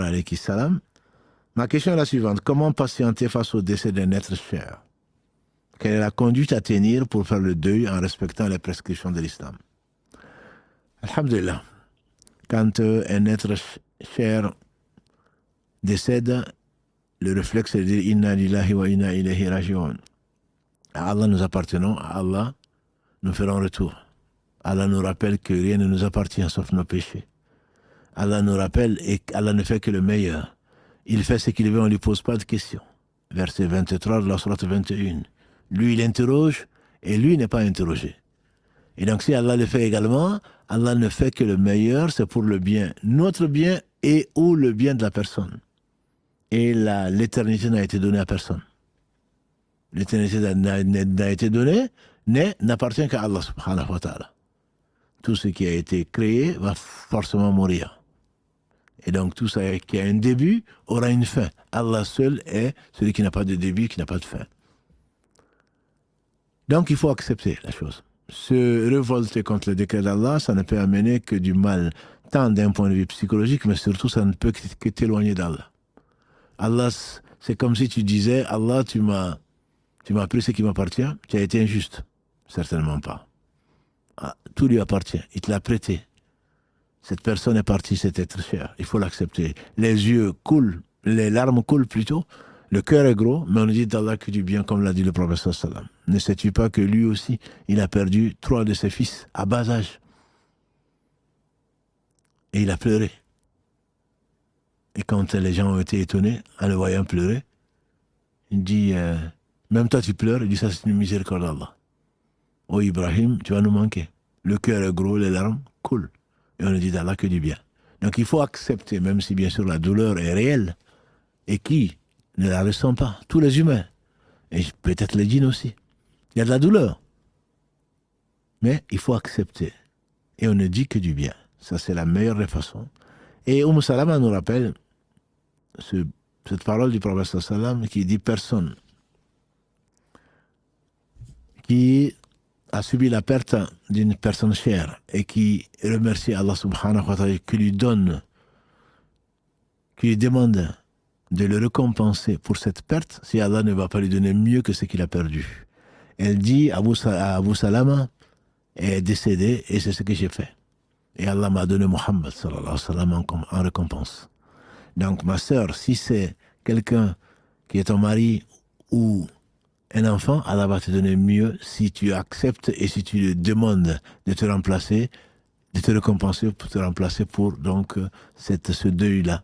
alayhi salam. Ma question est la suivante. Comment patienter face au décès d'un être cher? Quelle est la conduite à tenir pour faire le deuil en respectant les prescriptions de l'islam? Alhamdulillah. Quand un être cher décède, le réflexe est de dire Inna lillahi wa inna ilayhi raji'un. À Allah nous appartenons, à Allah nous ferons retour. Allah nous rappelle que rien ne nous appartient sauf nos péchés. Allah nous rappelle et Allah ne fait que le meilleur. Il fait ce qu'il veut, on ne lui pose pas de questions. Verset 23 de la sourate 21. Lui, il interroge et lui n'est pas interrogé. Et donc si Allah le fait également, Allah ne fait que le meilleur, c'est pour le bien, notre bien et ou le bien de la personne. Et l'éternité n'a été donnée à personne. L'éternité n'a été donnée, n'appartient qu'à Allah subhanahu wa ta'ala. Tout ce qui a été créé va forcément mourir. Et donc tout ça qui a un début aura une fin. Allah seul est celui qui n'a pas de début, qui n'a pas de fin. Donc il faut accepter la chose. Se révolter contre le décret d'Allah, ça ne peut amener que du mal, tant d'un point de vue psychologique, mais surtout ça ne peut que t'éloigner d'Allah. Allah, c'est comme si tu disais, Allah, tu m'as pris ce qui m'appartient, tu as été injuste. Certainement pas. Ah, tout lui appartient, il te l'a prêté. Cette personne est partie, cet être cher. Il faut l'accepter. Les yeux coulent, les larmes coulent plutôt. Le cœur est gros, mais on ne dit d'Allah que du bien, comme l'a dit le prophète sallam. Ne sais-tu pas que lui aussi, il a perdu 3 de ses fils à bas âge. Et il a pleuré. Et quand les gens ont été étonnés en le voyant pleurer, il dit, même toi tu pleures, il dit ça c'est une miséricorde d'Allah. Oh Ibrahim, tu vas nous manquer. Le cœur est gros, les larmes coulent. Et on ne dit d'Allah que du bien. Donc il faut accepter, même si bien sûr la douleur est réelle, et qui ne la ressent pas, tous les humains, et peut-être les djinns aussi. Il y a de la douleur. Mais il faut accepter. Et on ne dit que du bien. Ça c'est la meilleure des façons. Et Salama nous rappelle cette parole du prophète sallam qui dit personne qui a subi la perte d'une personne chère et qui remercie Allah subhanahu wa ta'ala, qui lui demande de le récompenser pour cette perte, si Allah ne va pas lui donner mieux que ce qu'il a perdu. Elle dit, Abu Salama est décédé et c'est ce que j'ai fait. Et Allah m'a donné Muhammad sallallahu alayhi wa sallam en récompense. Donc ma sœur, si c'est quelqu'un qui est ton mari ou un enfant, Allah va te donner mieux si tu acceptes et si tu lui demandes de te remplacer, de te récompenser pour te remplacer pour donc ce deuil-là.